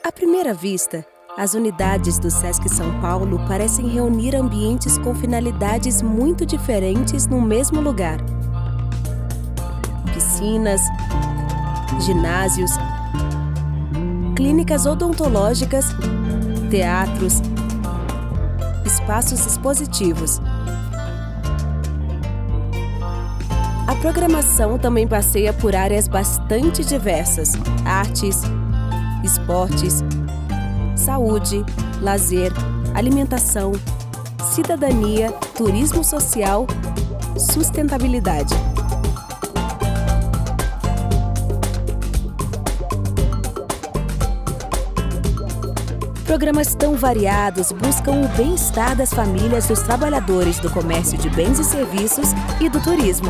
À primeira vista, as unidades do Sesc São Paulo parecem reunir ambientes com finalidades muito diferentes no mesmo lugar. Piscinas, ginásios, clínicas odontológicas, teatros, espaços expositivos. A programação também passeia por áreas bastante diversas: artes, esportes, saúde, lazer, alimentação, cidadania, turismo social, sustentabilidade. Programas tão variados buscam o bem-estar das famílias dos trabalhadores do comércio de bens e serviços e do turismo.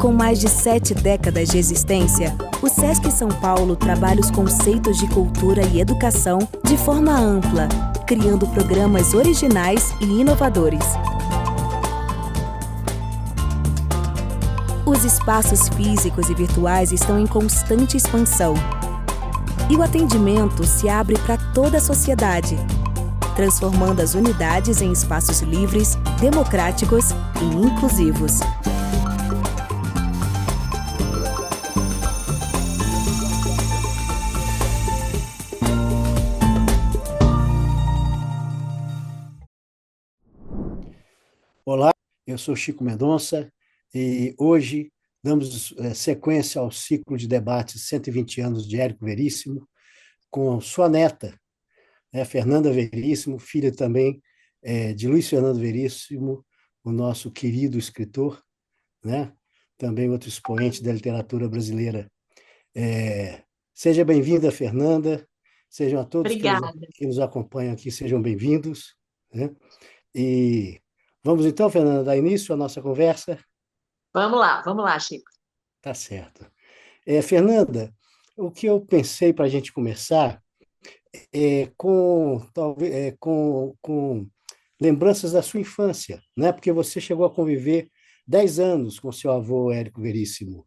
Com mais de 7 décadas de existência, o Sesc São Paulo trabalha os conceitos de cultura e educação de forma ampla, criando programas originais e inovadores. Os espaços físicos e virtuais estão em constante expansão. E o atendimento se abre para toda a sociedade, transformando as unidades em espaços livres, democráticos e inclusivos. Olá, eu sou Chico Mendonça e hoje damos sequência ao ciclo de debates 120 anos de Érico Veríssimo com sua neta, Fernanda Veríssimo, filha também de Luiz Fernando Veríssimo, o nosso querido escritor, também outro expoente da literatura brasileira. Seja bem-vinda, Fernanda, sejam a todos que nos acompanham aqui, sejam bem-vindos. E vamos então, Fernanda, dar início à nossa conversa? Vamos lá, Chico. Tá certo. Fernanda, o que eu pensei para a gente começar com lembranças da sua infância, porque você chegou a conviver 10 anos com seu avô Érico Veríssimo.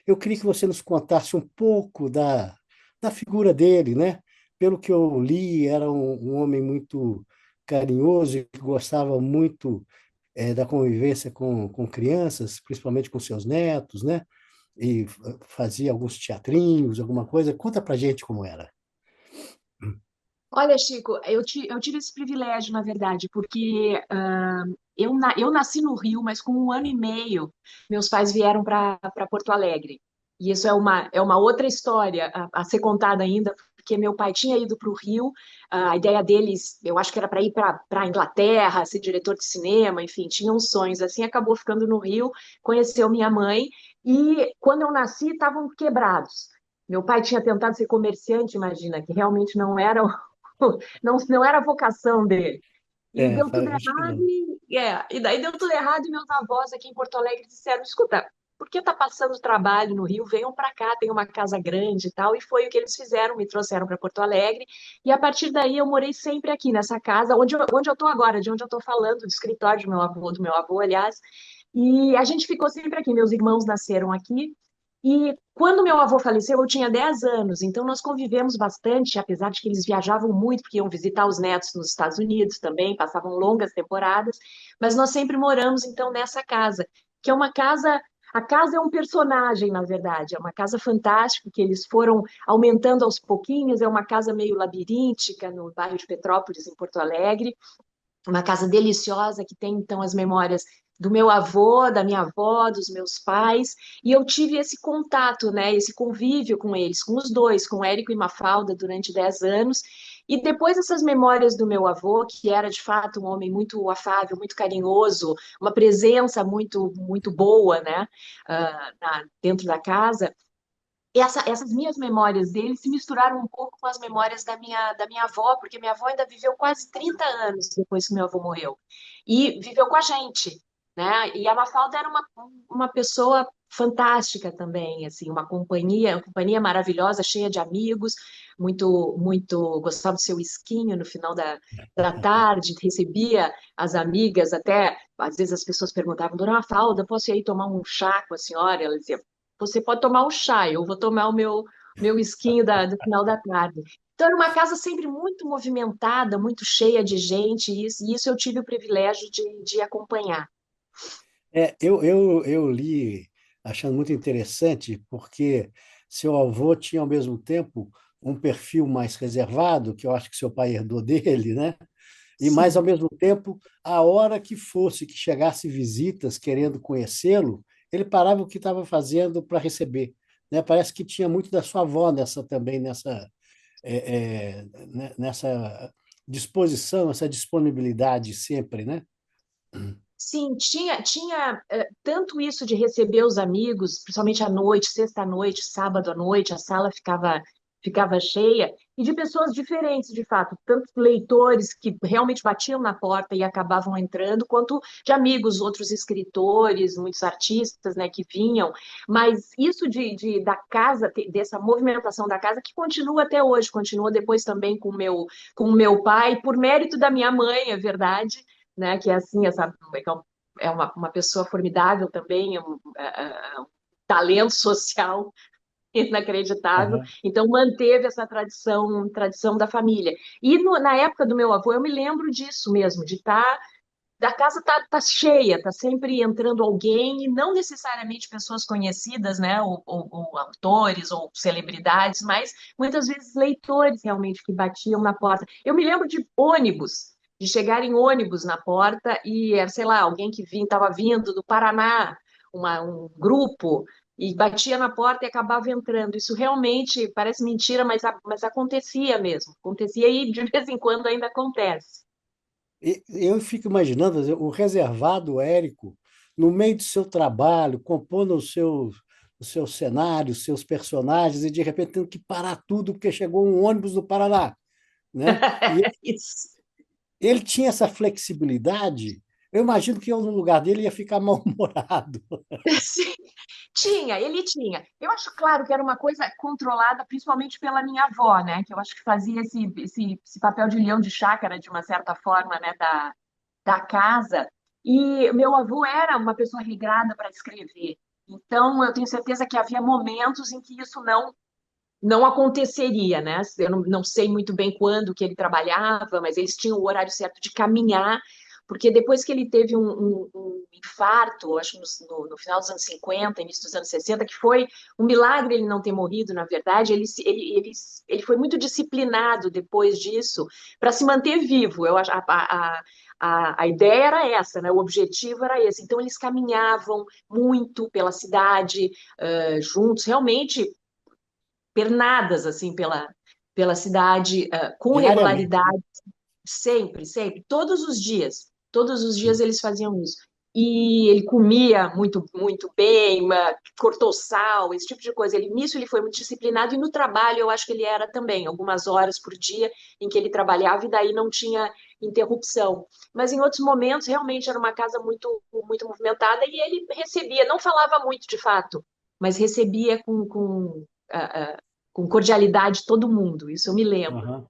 Eu queria que você nos contasse um pouco da figura dele, Pelo que eu li, era um homem muito carinhoso e que gostava muito da convivência com crianças, principalmente com seus netos, E fazia alguns teatrinhos, alguma coisa. Conta pra gente como era. Olha, Chico, eu tive esse privilégio, na verdade, porque eu nasci no Rio, mas com 1 ano e meio, meus pais vieram para Porto Alegre. E isso é uma outra história a ser contada ainda, porque meu pai tinha ido para o Rio, a ideia deles, eu acho que era para ir para a Inglaterra, ser diretor de cinema, enfim, tinham sonhos. Assim, acabou ficando no Rio, conheceu minha mãe, e quando eu nasci, estavam quebrados. Meu pai tinha tentado ser comerciante, imagina, que realmente não era a vocação dele. E deu tudo Acho que errado, não. e daí deu tudo errado, e meus avós aqui em Porto Alegre disseram: escuta, por que tá passando trabalho no Rio? Venham para cá, tem uma casa grande e tal. E foi o que eles fizeram, me trouxeram para Porto Alegre, e a partir daí eu morei sempre aqui nessa casa, onde eu tô agora, de onde eu tô falando, do escritório do meu avô, aliás. E a gente ficou sempre aqui, meus irmãos nasceram aqui, e quando meu avô faleceu, eu tinha 10 anos, então nós convivemos bastante, apesar de que eles viajavam muito, porque iam visitar os netos nos Estados Unidos também, passavam longas temporadas, mas nós sempre moramos, então, nessa casa, que é uma casa. A casa é um personagem, na verdade, é uma casa fantástica, que eles foram aumentando aos pouquinhos, é uma casa meio labiríntica, no bairro de Petrópolis, em Porto Alegre, uma casa deliciosa que tem então as memórias do meu avô, da minha avó, dos meus pais, e eu tive esse contato, esse convívio com eles, com os dois, com Érico e Mafalda durante 10 anos, e depois essas memórias do meu avô, que era de fato um homem muito afável, muito carinhoso, uma presença muito, muito boa, dentro da casa. essas minhas memórias dele se misturaram um pouco com as memórias da minha avó, porque minha avó ainda viveu quase 30 anos depois que meu avô morreu. E viveu com a gente, né? E a Mafalda era uma pessoa fantástica também, assim, uma companhia maravilhosa, cheia de amigos, muito, gostava do seu esquinho no final da tarde, recebia as amigas, até, às vezes as pessoas perguntavam, Dona Mafalda, posso ir aí tomar um chá com a senhora? Ela dizia, você pode tomar um chá, eu vou tomar o meu esquinho do final da tarde. Então, era uma casa sempre muito movimentada, muito cheia de gente, e isso eu tive o privilégio de acompanhar. Eu li achando muito interessante, porque seu avô tinha, ao mesmo tempo, um perfil mais reservado, que eu acho que seu pai herdou dele, né? E mais ao Sim. mesmo tempo, a hora que fosse que chegasse visitas querendo conhecê-lo, ele parava o que estava fazendo para receber, né? Parece que tinha muito da sua avó nessa também nessa disposição, essa disponibilidade sempre, né? Sim, tinha tanto isso de receber os amigos, principalmente à noite, sexta à noite, sábado à noite, a sala ficava cheia, e de pessoas diferentes, de fato, tanto leitores que realmente batiam na porta e acabavam entrando, quanto de amigos, outros escritores, muitos artistas, né, que vinham. Mas isso da casa, dessa movimentação da casa, que continua até hoje, continua depois também com o meu pai, por mérito da minha mãe, é verdade, né? Que é assim, é uma pessoa formidável também, um talento social inacreditável. Aham. Então manteve essa tradição da família. E na época do meu avô, eu me lembro disso mesmo, de estar da casa tá cheia, tá sempre entrando alguém, e não necessariamente pessoas conhecidas, né, ou autores ou celebridades, mas muitas vezes leitores realmente que batiam na porta. Eu me lembro de ônibus, de chegar em ônibus na porta e, sei lá, alguém que estava vindo do Paraná, um grupo, e batia na porta e acabava entrando. Isso realmente parece mentira, mas acontecia mesmo. Acontecia e de vez em quando ainda acontece. E eu fico imaginando quer dizer, o reservado Érico, no meio do seu trabalho, compondo os seus cenários, os seus personagens, e de repente tendo que parar tudo porque chegou um ônibus do Paraná, né? E Isso. ele tinha essa flexibilidade. Eu imagino que eu, no lugar dele, ia ficar mal-humorado. Sim, ele tinha. Eu acho claro que era uma coisa controlada principalmente pela minha avó, né? Que eu acho que fazia esse papel de leão de chácara, de uma certa forma, né? Da casa. E meu avô era uma pessoa regrada para escrever. Então, eu tenho certeza que havia momentos em que isso não aconteceria, né? Eu não sei muito bem quando que ele trabalhava, mas eles tinham o horário certo de caminhar, porque depois que ele teve um infarto, acho no final dos anos 50, início dos anos 60, que foi um milagre ele não ter morrido, na verdade, ele foi muito disciplinado depois disso para se manter vivo. Eu acho a ideia era essa, né? O objetivo era esse. Então eles caminhavam muito pela cidade, juntos, realmente pernadas assim pela cidade, com Diariamente, né? regularidade, sempre, sempre, todos os dias eles faziam isso. E ele comia muito, muito bem, cortou sal, esse tipo de coisa. Nisso ele foi muito disciplinado e no trabalho eu acho que ele era também, algumas horas por dia em que ele trabalhava e daí não tinha interrupção. Mas em outros momentos realmente era uma casa muito, muito movimentada e ele recebia, não falava muito de fato, mas recebia com cordialidade todo mundo, isso eu me lembro. Aham.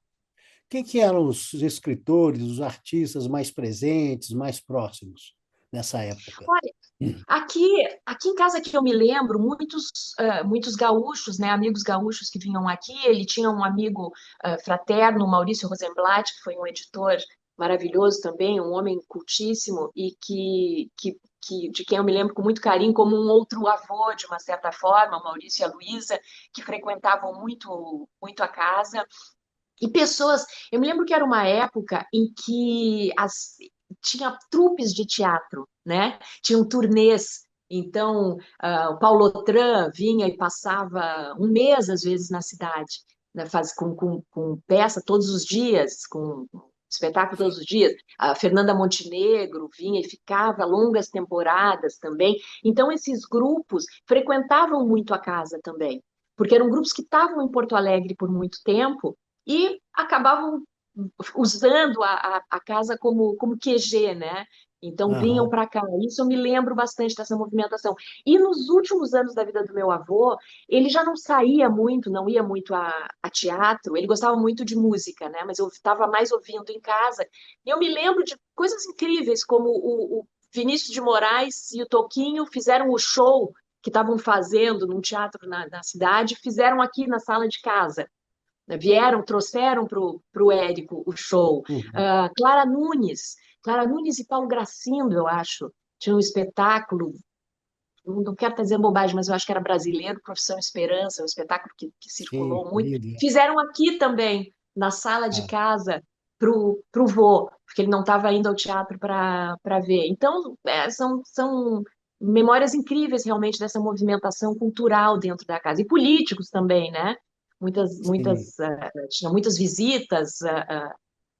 Quem que eram os escritores, os artistas mais presentes, mais próximos nessa época? Olha, aqui, aqui em casa que eu me lembro, muitos gaúchos, né, amigos gaúchos que vinham aqui, ele tinha um amigo fraterno, Maurício Rosenblatt, que foi um editor maravilhoso também, um homem cultíssimo e de quem eu me lembro com muito carinho, como um outro avô, de uma certa forma, o Maurício e a Luísa, que frequentavam muito, muito a casa. E pessoas, eu me lembro que era uma época em que tinha trupes de teatro, né? Tinham turnês. Então, o Paulo Otran vinha e passava um mês, às vezes, na cidade, né? Com peça todos os dias, com espetáculo todos os dias. A Fernanda Montenegro vinha e ficava longas temporadas também. Então, esses grupos frequentavam muito a casa também, porque eram grupos que estavam em Porto Alegre por muito tempo e acabavam usando a casa como QG, né? Então vinham Aham. para cá. Isso eu me lembro bastante dessa movimentação. E nos últimos anos da vida do meu avô, ele já não saía muito, não ia muito a teatro. Ele gostava muito de música, né? Mas eu estava mais ouvindo em casa. E eu me lembro de coisas incríveis, como o Vinícius de Moraes e o Toquinho fizeram o show que estavam fazendo num teatro na cidade, fizeram aqui na sala de casa, né? Vieram, trouxeram para o Érico o show. Uhum. Clara Nunes e Paulo Gracindo, eu acho, tinha um espetáculo, não quero estar dizendo bobagem, mas eu acho que era brasileiro, Profissão Esperança, um espetáculo que Sim, circulou muito. lindo. Né? Fizeram aqui também, na sala de Ah, casa, pro vô, porque ele não estava indo ao teatro para ver. Então, são memórias incríveis realmente dessa movimentação cultural dentro da casa. E políticos também, né? sim, Tinha muitas visitas,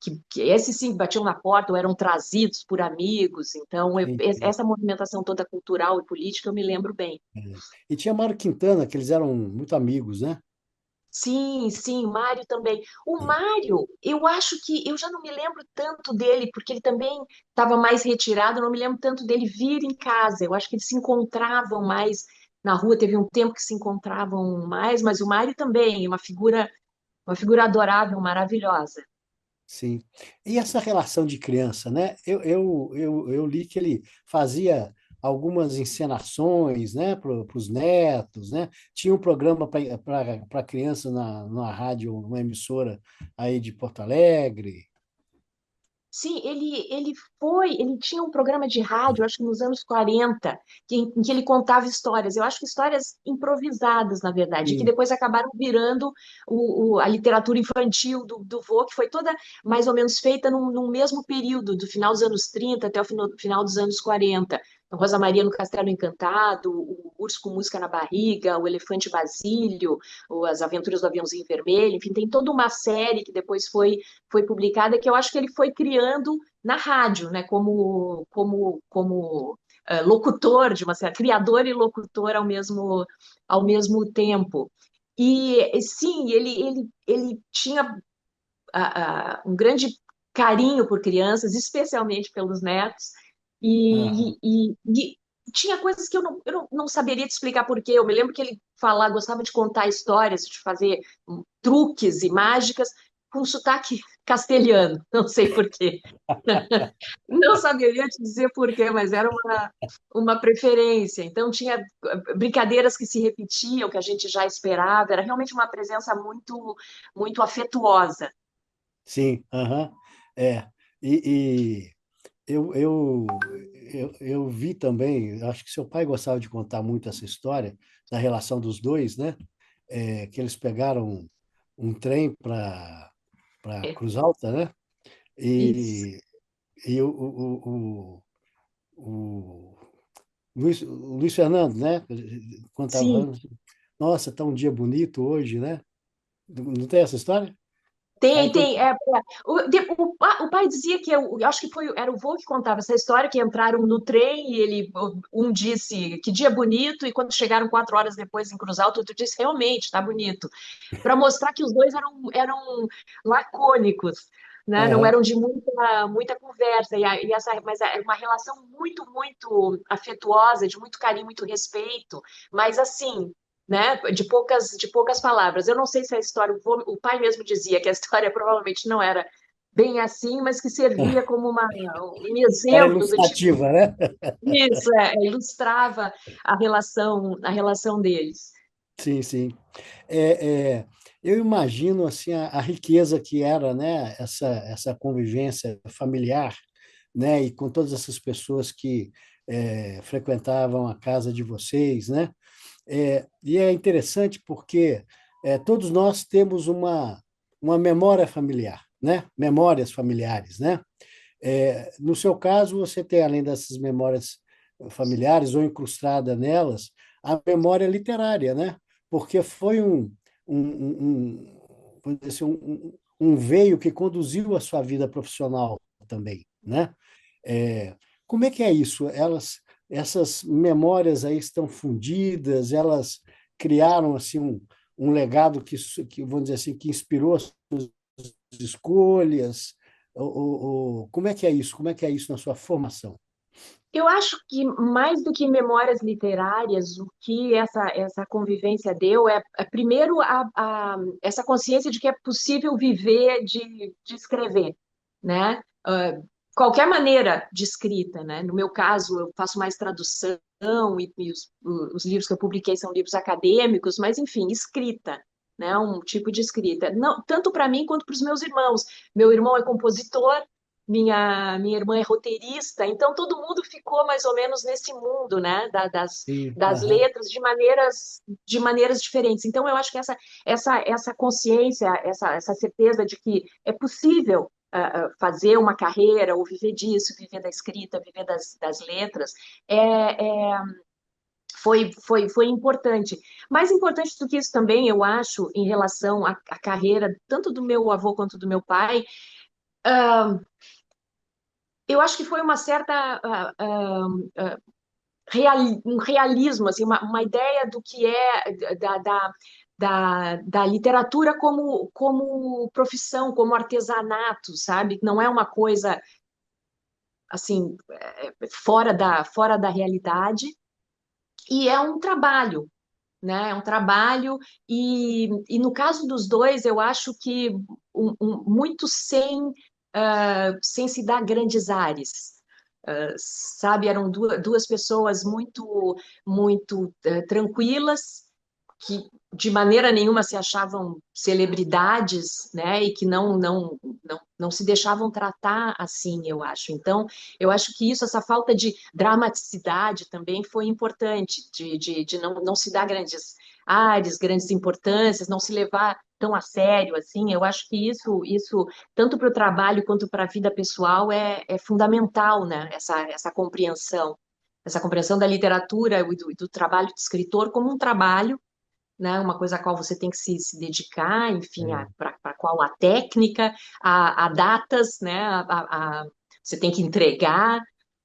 que esses sim batiam na porta ou eram trazidos por amigos. Então, sim, sim. essa movimentação toda cultural e política eu me lembro bem. É. E tinha Mário Quintana, que eles eram muito amigos, né? Sim, sim, o Mário também. O Mário, eu acho que eu já não me lembro tanto dele, porque ele também estava mais retirado, eu não me lembro tanto dele vir em casa. Eu acho que eles se encontravam mais na rua, teve um tempo que se encontravam mais, mas o Mário também, uma figura adorável, maravilhosa. Sim. E essa relação de criança, né? Eu li que ele fazia algumas encenações, né, para os netos, né? Tinha um programa para criança na rádio, uma emissora aí de Porto Alegre. Sim, ele tinha um programa de rádio, acho que nos anos 40, em que ele contava histórias. Eu acho que histórias improvisadas, na verdade, que Sim. depois acabaram virando a literatura infantil do vô, que foi toda mais ou menos feita num mesmo período, do final dos anos 30 até o final dos anos 40. Então, Rosa Maria no Castelo Encantado, o Urso com Música na Barriga, o Elefante Basílio, As Aventuras do Aviãozinho Vermelho, enfim, tem toda uma série que depois foi publicada, que eu acho que ele foi criando na rádio, né, como locutor de uma série, criador e locutor ao mesmo tempo. E sim, ele tinha um grande carinho por crianças, especialmente pelos netos, Aham. e tinha coisas que eu não saberia te explicar por quê. Eu me lembro que ele gostava de contar histórias, de fazer truques e mágicas com sotaque castelhano, não sei por quê. Não saberia te dizer por quê, mas era uma preferência. Então, tinha brincadeiras que se repetiam, que a gente já esperava. Era realmente uma presença muito, muito afetuosa. Sim, aham. É. E eu vi também, acho que seu pai gostava de contar muito essa história da relação dos dois, né? Que eles pegaram um trem para É, Cruz Alta, né? isso. E, e o o Luiz Fernando, né? Sim, Contava, nossa, tá um dia bonito hoje, né? Não tem essa história? Aí tem, quando tem. O pai dizia que eu acho que era o vô que contava essa história, que entraram no trem e um disse que dia bonito, e quando chegaram 4 horas depois em Cruz Alta, outro disse realmente, está bonito. Para mostrar que os dois eram lacônicos, né? Não Aham. eram de muita conversa, mas é uma relação muito, muito afetuosa, de muito carinho, muito respeito, mas assim, né? De poucas palavras. Eu não sei se a história, o pai mesmo dizia que a história provavelmente não era bem assim, mas que servia como um Era exemplo do tipo, ilustrativa, né? isso, ilustrava a relação deles. Sim, sim. Eu imagino assim a riqueza que era, né, essa convivência familiar, né, e com todas essas pessoas que frequentavam a casa de vocês, né? E é interessante porque todos nós temos uma memória familiar, né? Memórias familiares, né? No seu caso, você tem, além dessas memórias familiares ou incrustada nelas, a memória literária, né? Porque foi vamos dizer assim, um veio que conduziu a sua vida profissional também, né? Como é que é isso? Essas memórias aí estão fundidas, elas criaram assim um legado que, vamos dizer assim, que inspirou as suas escolhas? Como é que é isso? Como é que é isso na sua formação? Eu acho que mais do que memórias literárias, o que essa convivência deu é primeiro, essa consciência de que é possível viver de escrever, né? Qualquer maneira de escrita, né? No meu caso, eu faço mais tradução e os livros que eu publiquei são livros acadêmicos, mas enfim, escrita, né? Um tipo de escrita. Não, tanto para mim quanto para os meus irmãos. Meu irmão é compositor, minha irmã é roteirista, então todo mundo ficou mais ou menos nesse mundo, né, Sim, das aham, letras de maneiras diferentes. Então eu acho que essa consciência, essa certeza de que é possível fazer uma carreira ou viver disso, viver da escrita, viver das letras, foi importante. Mais importante do que isso também, eu acho, em relação à carreira, tanto do meu avô quanto do meu pai, eu acho que foi uma certa um realismo, assim, uma ideia do que é da literatura como profissão, como artesanato, sabe? Não é uma coisa assim fora da realidade, e é um trabalho, né? É um trabalho, e no caso dos dois, eu acho que muito sem se dar grandes ares. Sabe, eram duas pessoas muito tranquilas, que de maneira nenhuma se achavam celebridades, né, e que não se deixavam tratar assim, eu acho. Então, eu acho que isso, essa falta de dramaticidade também foi importante, de não se dar grandes ares, grandes importâncias, não se levar tão a sério assim. Eu acho que isso tanto para o trabalho quanto para a vida pessoal é fundamental, né, essa compreensão da literatura e do trabalho de escritor como um trabalho, né? Uma coisa a qual você tem que se dedicar, enfim, é, para qual a técnica, a datas, né? Você tem que entregar.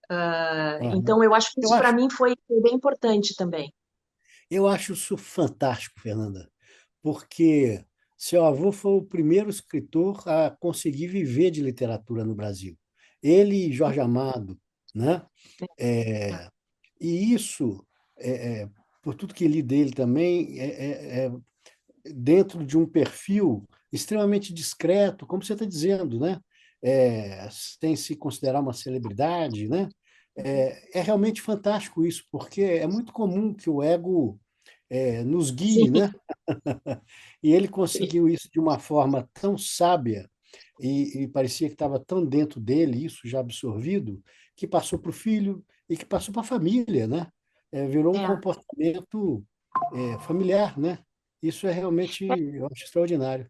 aham. Então, eu acho que Eu isso para acho, mim foi bem importante também. eu acho isso fantástico, Fernanda, porque seu avô foi o primeiro escritor a conseguir viver de literatura no Brasil. Ele e Jorge Amado, né? É, e isso, por tudo que li dele também, dentro de um perfil extremamente discreto, como você está dizendo, né? Sem se considerar uma celebridade, né? É realmente fantástico isso, porque é muito comum que o ego nos Sim, guie, né? E ele sim. conseguiu isso de uma forma tão sábia e parecia que estava tão dentro dele, isso já absorvido, que passou para o filho e que passou para a família, né? Virou um É. comportamento familiar, né? Isso é realmente, eu acho extraordinário.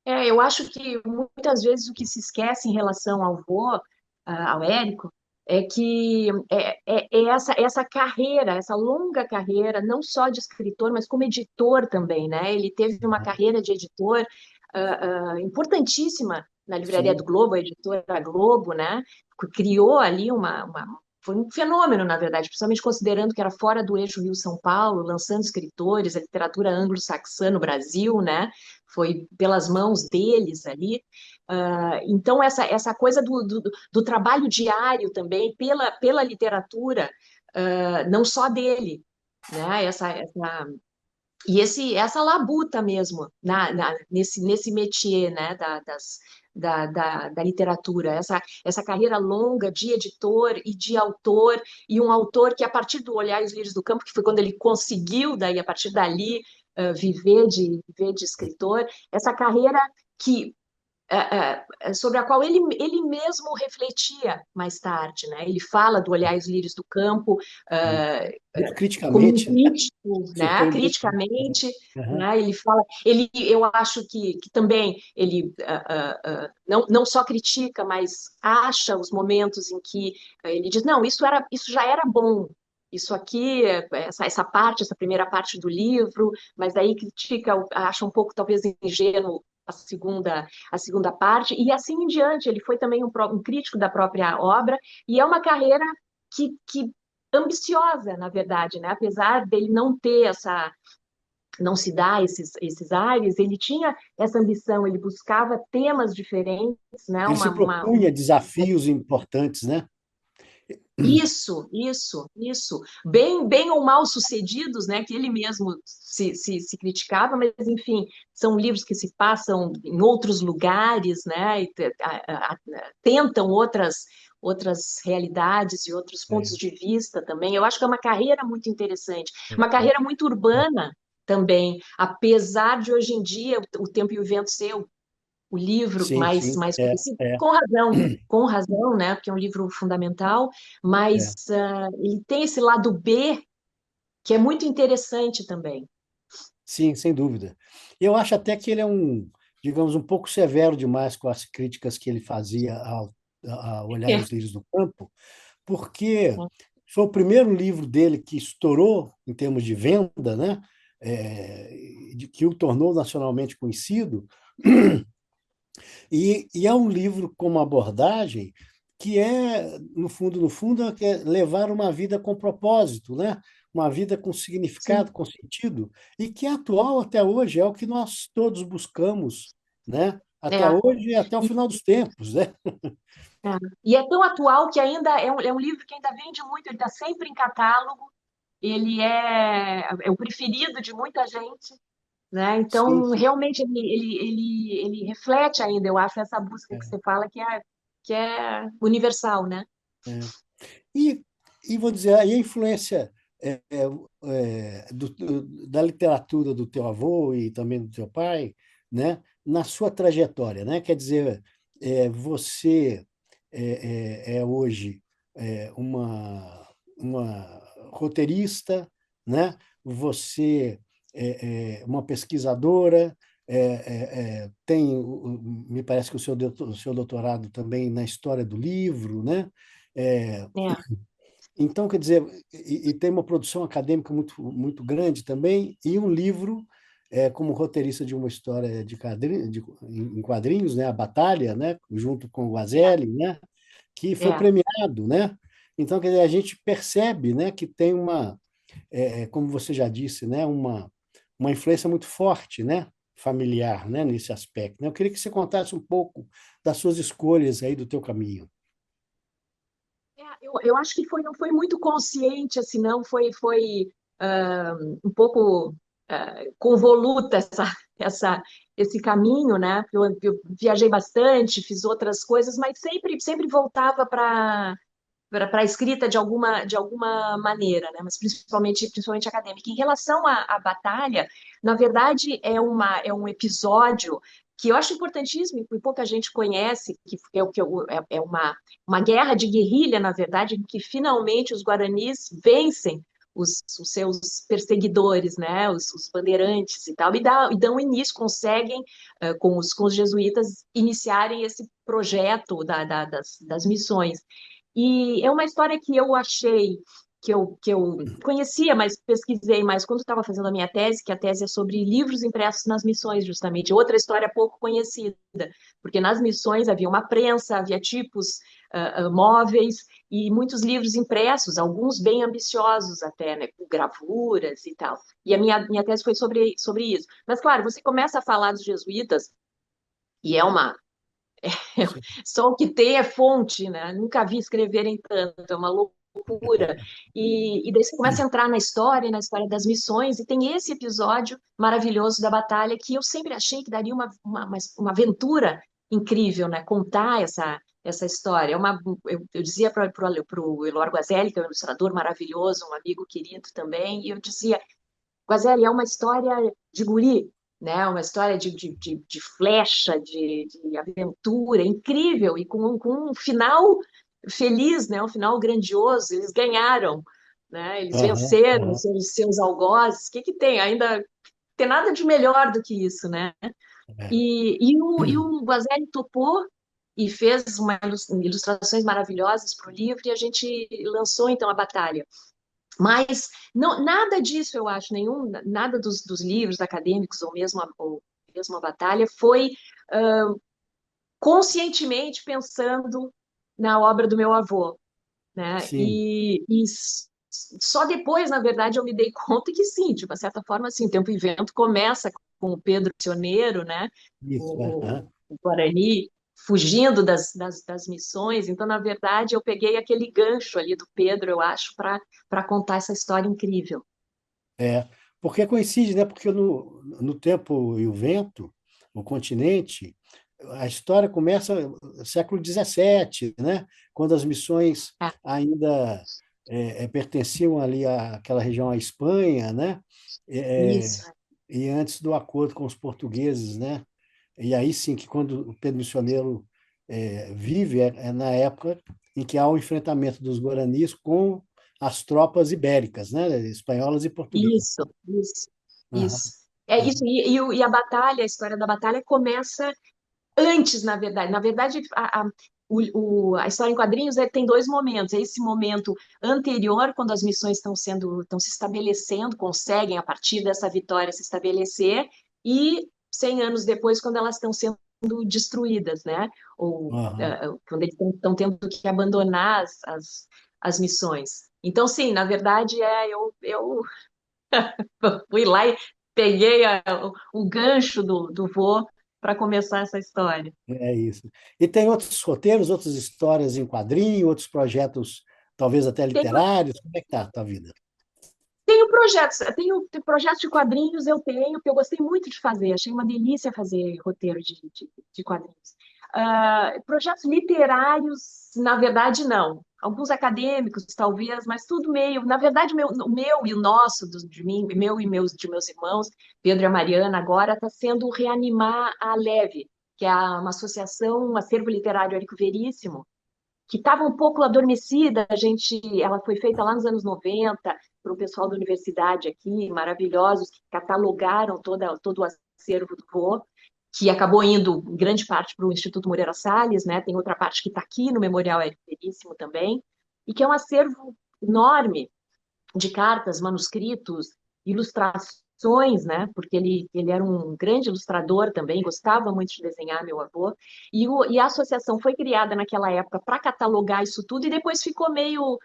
Eu acho que muitas vezes o que se esquece em relação ao vô, ao Érico, é que é essa carreira, essa longa carreira, não só de escritor, mas como editor também, né? Ele teve uma carreira de editor importantíssima na Livraria do Sim, Globo, a editora Globo, né? Criou ali foi um fenômeno, na verdade, principalmente considerando que era fora do eixo Rio-São Paulo, lançando escritores, a literatura anglo-saxã no Brasil, né? Foi pelas mãos deles ali. Então, essa coisa do trabalho diário também pela literatura, não só dele, né? Essa labuta mesmo nesse métier, né, da literatura, essa carreira longa de editor e de autor, e um autor que, a partir do Olhar e os Lírios do Campo, que foi quando ele conseguiu, daí, a partir dali, viver de escritor, essa carreira que sobre a qual ele mesmo refletia mais tarde, né? Ele fala do Olhar e os Lírios do Campo, sim. uh, Muito como um criticamente, né? crítico, Você né? foi muito. Criticamente, Aham, né? Ele fala, eu acho que também ele não só critica, mas acha os momentos em que ele diz, não, isso já era bom. Isso aqui, essa parte, essa primeira parte do livro, mas daí critica, acha um pouco talvez ingênuo a segunda parte, e assim em diante. Ele foi também um crítico da própria obra, e é uma carreira que ambiciosa, na verdade, né? Apesar dele não ter não se dá esses ares, ele tinha essa ambição, ele buscava temas diferentes, né? Ele se propunha desafios importantes, né? Isso. Bem ou mal sucedidos, né? Que ele mesmo se criticava, mas enfim, são livros que se passam em outros lugares, né? E tentam outras realidades e outros pontos É, de vista também. Eu acho que é uma carreira muito interessante, uma é. carreira muito urbana também, apesar de hoje em dia o Tempo e o Vento ser o livro Sim, sim, mais conhecido, com razão, né? Porque é um livro fundamental, é. mas ele tem esse lado B que é muito interessante também. Sim, sem dúvida. Eu acho até que ele é digamos, um pouco severo demais com as críticas que ele fazia ao olhar os livros do campo, porque foi o primeiro livro dele que estourou em termos de venda, né? Que o tornou nacionalmente conhecido, e é um livro com uma abordagem que no fundo, é levar uma vida com propósito, né? Uma vida com Sim, significado, com sentido, e que é atual até hoje, é o que nós todos buscamos, né? Até é. hoje e até o E, final dos tempos, né? é. E é tão atual que ainda é um livro que ainda vende muito, ele está sempre em catálogo, ele é o preferido de muita gente, né? Sim, Então, sim. realmente, ele reflete ainda, eu acho, essa busca que você fala que é universal, né? É. E, e vou dizer, aí a influência da literatura do teu avô e também do teu pai, né, na sua trajetória, né? Quer dizer, você é hoje uma roteirista, né? Você é uma pesquisadora, me parece que o seu doutorado também na história do livro, né? É, É, então, quer dizer, tem uma produção acadêmica muito grande também, e um livro como roteirista de uma história em quadrinhos, né, A Batalha, né, junto com o Guazelli, né, que foi é. premiado, né? Então, quer dizer, a gente percebe, né, que tem como você já disse, né, uma influência muito forte, né, familiar, né, nesse aspecto, né? Eu queria que você contasse um pouco das suas escolhas aí do teu caminho. Eu acho que não foi muito consciente, assim, não, foi um pouco convoluta esse caminho, né? Eu viajei bastante, fiz outras coisas, mas sempre voltava para a escrita de alguma maneira, né? Mas principalmente acadêmica. Em relação à batalha, na verdade, é um episódio que eu acho importantíssimo e pouca gente conhece, que é o que é uma guerra de guerrilha, na verdade, em que finalmente os guaranis vencem os seus perseguidores, né, os bandeirantes e tal, e dão início, conseguem, com os jesuítas, iniciarem esse projeto das missões. E é uma história que eu achei, que eu conhecia, mas pesquisei mais quando estava fazendo a minha tese, que a tese é sobre livros impressos nas missões, justamente. Outra história pouco conhecida, porque nas missões havia uma prensa, havia tipos móveis e muitos livros impressos, alguns bem ambiciosos até, né, com gravuras e tal. E a minha tese foi sobre isso. Mas, claro, você começa a falar dos jesuítas, e Sim. só o que tem é fonte, né? Nunca vi escreverem tanto, é uma loucura. E daí você começa a entrar na história das missões, e tem esse episódio maravilhoso da batalha que eu sempre achei que daria uma aventura incrível, né? Contar essa história. Eu dizia para o Eloy Guazelli, que é um ilustrador maravilhoso, um amigo querido também, e eu dizia, Guazelli, é uma história de guri, né? Uma história de flecha, de aventura, incrível, e com um final feliz, né? Um final grandioso. Eles ganharam, né? Eles Aham, venceram os aham. seus algozes. O que que tem? Ainda tem nada de melhor do que isso, né? É. E o Guazelli topou e fez ilustrações maravilhosas para o livro, e a gente lançou então a batalha. Mas não, nada disso, eu acho, nada dos livros acadêmicos ou mesmo a batalha foi conscientemente pensando na obra do meu avô, né? Sim. E Só depois, na verdade, eu me dei conta que sim, de uma certa forma, assim, o Tempo e Vento começa com o Pedro Missioneiro, né? Isso, O Guarani fugindo das missões. Então, na verdade, eu peguei aquele gancho ali do Pedro, eu acho, para contar essa história incrível. é, porque coincide, né? Porque no Tempo e o Vento, o continente, a história começa no século XVII, né? Quando as missões É, ainda pertenciam ali àquela região à Espanha, né? É, isso, e antes do acordo com os portugueses, né? E aí sim que quando o Pedro Missioneiro vive é na época em que há o enfrentamento dos guaranis com as tropas ibéricas, né? Espanholas e portuguesas. isso, Aham, isso. É isso, aham. e a batalha, a história da batalha começa antes, na verdade. Na verdade, a história em quadrinhos tem dois momentos. É esse momento anterior, quando as missões estão se estabelecendo, conseguem, a partir dessa vitória, se estabelecer, e 100 anos depois, quando elas estão sendo destruídas, né? Ou Aham. quando eles estão tendo que abandonar as missões. Então, sim, na verdade, eu fui lá e peguei o gancho do vô para começar essa história. É isso. E tem outros roteiros, outras histórias em quadrinho, outros projetos, talvez até Tenho, literários. Como é que tá a tua vida? tenho projetos de quadrinhos, eu tenho, que eu gostei muito de fazer, achei uma delícia fazer roteiro de quadrinhos. Projetos literários, na verdade, não. Alguns acadêmicos, talvez, mas tudo meio. Na verdade, o meu e o nosso, de mim, meu e de meus irmãos, Pedro e a Mariana, agora está sendo reanimar a Leve, que é uma associação, um acervo literário Érico Veríssimo, que estava um pouco adormecida. Ela foi feita lá nos anos 90 por um pessoal da universidade aqui, maravilhosos, que catalogaram todo o acervo do vô, que acabou indo em grande parte para o Instituto Moreira Salles, né? Tem outra parte que está aqui no Memorial Érico Veríssimo também, e que é um acervo enorme de cartas, manuscritos, ilustrações, né? Porque ele era um grande ilustrador também, gostava muito de desenhar, meu avô. E a associação foi criada naquela época para catalogar isso tudo e depois ficou meio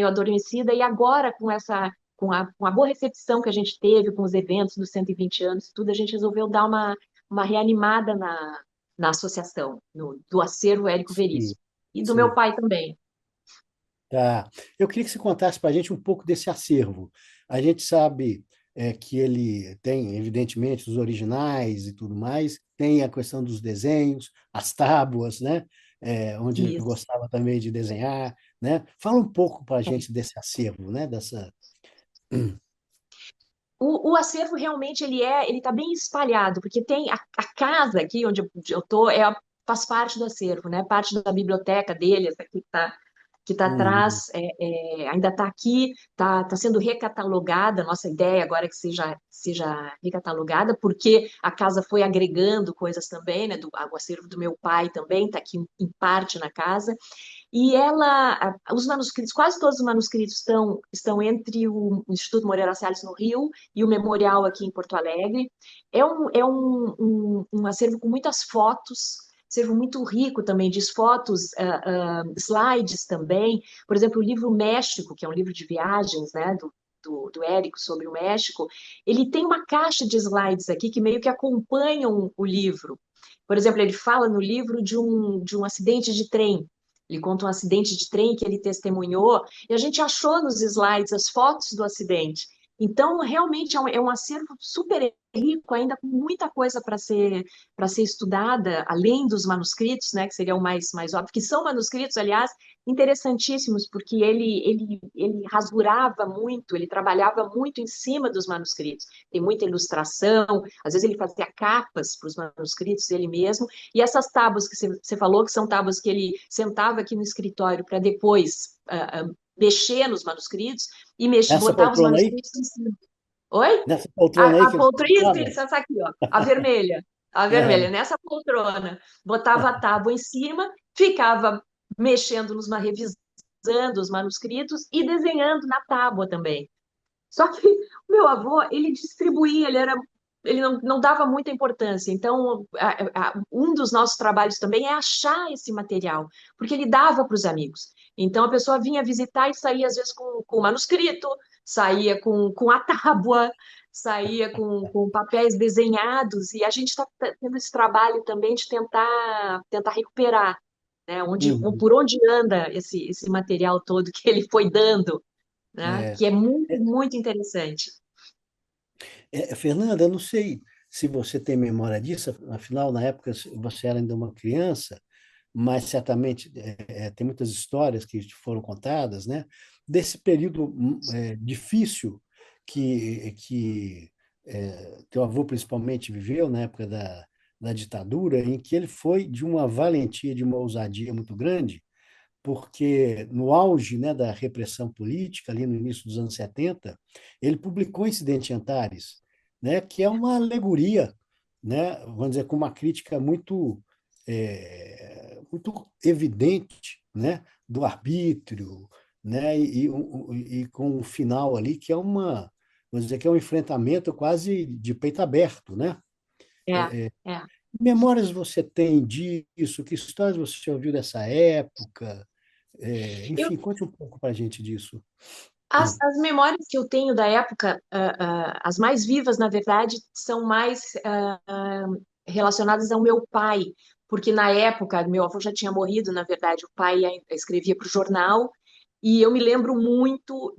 adormecida. E agora, com a boa recepção que a gente teve com os eventos dos 120 anos, tudo, a gente resolveu dar uma reanimada na associação, do acervo Érico Sim, Veríssimo. E do meu sim. pai também. Tá. Eu queria que você contasse para a gente um pouco desse acervo. A gente sabe que ele tem, evidentemente, os originais e tudo mais, tem a questão dos desenhos, as tábuas, né? Onde ele Isso. gostava também de desenhar, né? Fala um pouco para a gente desse acervo, né? Dessa. O acervo realmente ele está bem espalhado, porque tem a casa aqui onde eu tô faz parte do acervo, né? Parte da biblioteca dele, essa aqui que tá Hum, atrás, ainda está aqui, está sendo recatalogada. Nossa ideia agora é que seja recatalogada, porque a casa foi agregando coisas também, né? O acervo do meu pai também está aqui em parte na casa. E os manuscritos, quase todos os manuscritos estão entre o Instituto Moreira Salles no Rio e o Memorial aqui em Porto Alegre. É um acervo com muitas fotos, acervo muito rico também, diz fotos, slides também. Por exemplo, o livro México, que é um livro de viagens, né, do Érico sobre o México, ele tem uma caixa de slides aqui que meio que acompanham o livro. Por exemplo, ele fala no livro de um acidente de trem. Ele conta um acidente de trem que ele testemunhou, e a gente achou nos slides as fotos do acidente. Então, realmente é um acervo super rico, ainda com muita coisa para ser estudada, além dos manuscritos, né, que seria o mais óbvio, que são manuscritos, aliás, interessantíssimos, porque ele rasgurava muito, ele trabalhava muito em cima dos manuscritos. Tem muita ilustração, às vezes ele fazia capas para os manuscritos ele mesmo, e essas tábuas que você falou, que são tábuas que ele sentava aqui no escritório para depois mexer nos manuscritos, e Essa botava os poltrona aí? manuscritos em cima. Oi? Nessa poltrona aí A que ele poltrona, sentava? isso, essa aqui, ó, a vermelha. A vermelha, Aham. nessa poltrona, botava a tábua em cima, ficava mexendo revisando os manuscritos e desenhando na tábua também. Só que o meu avô, ele distribuía, ele era ele não dava muita importância. Então, um dos nossos trabalhos também é achar esse material, porque ele dava para os amigos. Então, a pessoa vinha visitar e saía, às vezes, com o manuscrito, saía com a tábua, saía com papéis desenhados, e a gente está tendo esse trabalho também de tentar recuperar, né, Uhum. por onde anda esse material todo que ele foi dando, né, É. que é muito, muito interessante. Fernanda, eu não sei se você tem memória disso, afinal, na época você era ainda uma criança, mas certamente tem muitas histórias que foram contadas, né? Desse período difícil que teu avô principalmente viveu na época da ditadura, em que ele foi de uma valentia, de uma ousadia muito grande, porque no auge, né, da repressão política, ali no início dos anos 70, ele publicou Incidente Antares, né, que é uma alegoria, né, vamos dizer, com uma crítica muito evidente, né, do arbítrio, né, e com um final ali que vamos dizer, que é um enfrentamento quase de peito aberto, né? É, é. Que memórias você tem disso? Que histórias você ouviu dessa época? Eu, Enfim, conte um pouco para a gente disso. as memórias que eu tenho da época, as mais vivas, na verdade, são mais relacionadas ao meu pai, porque na época, meu avô já tinha morrido, na verdade, o pai escrevia para o jornal, e eu me lembro muito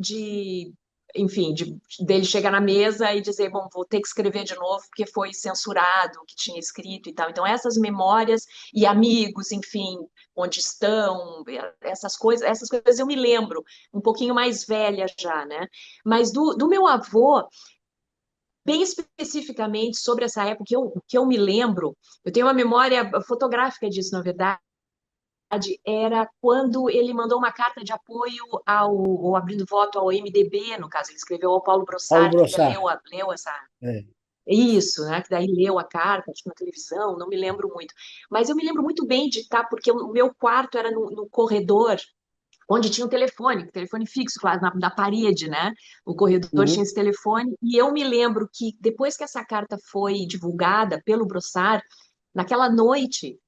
enfim, dele chegar na mesa e dizer, bom, vou ter que escrever de novo porque foi censurado o que tinha escrito e tal. Então, essas memórias e amigos, enfim, onde estão, essas coisas eu me lembro, um pouquinho mais velha já, né? Mas do meu avô, bem especificamente sobre essa época que eu me lembro, eu tenho uma memória fotográfica disso, na verdade, era quando ele mandou uma carta de apoio ou abrindo voto ao MDB, no caso, ele escreveu ao Paulo Paulo Brossard, que até Brossard. leu essa. É. Isso, né? Que daí leu a carta, acho que na televisão, não me lembro muito. Mas eu me lembro muito bem de estar, porque o meu quarto era no corredor, onde tinha um telefone fixo, claro, na parede, né? O corredor tinha Uhum. esse telefone, e eu me lembro que depois que essa carta foi divulgada pelo Brossard, naquela noite,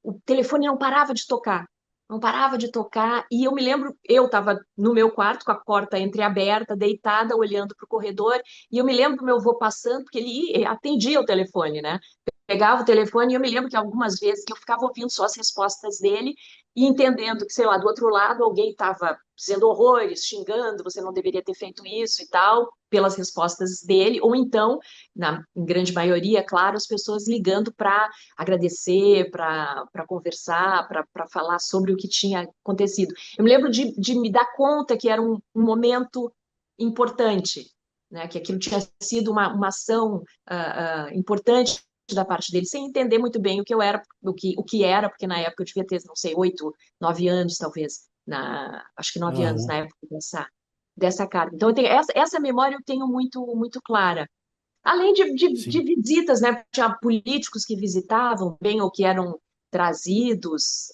o telefone não parava de tocar. Não parava de tocar. E eu me lembro, eu estava no meu quarto com a porta entreaberta, deitada, olhando para o corredor. E eu me lembro do meu avô passando, porque ele atendia o telefone, né? Pegava o telefone e eu me lembro que algumas vezes que eu ficava ouvindo só as respostas dele e entendendo que, sei lá, do outro lado alguém estava dizendo horrores, xingando, você não deveria ter feito isso e tal, pelas respostas dele, ou então, em grande maioria, claro, as pessoas ligando para agradecer, para conversar, para falar sobre o que tinha acontecido. Eu me lembro de me dar conta que era um momento importante, né, que aquilo tinha sido uma ação importante da parte dele, sem entender muito bem o que eu era, o que era, porque na época eu devia ter, não sei, 8, 9 anos, talvez, acho que 9 anos na Aham. época dessa carta. Então, essa memória eu tenho muito, muito clara. Além de Sim. visitas, né? Tinha políticos que visitavam bem ou que eram trazidos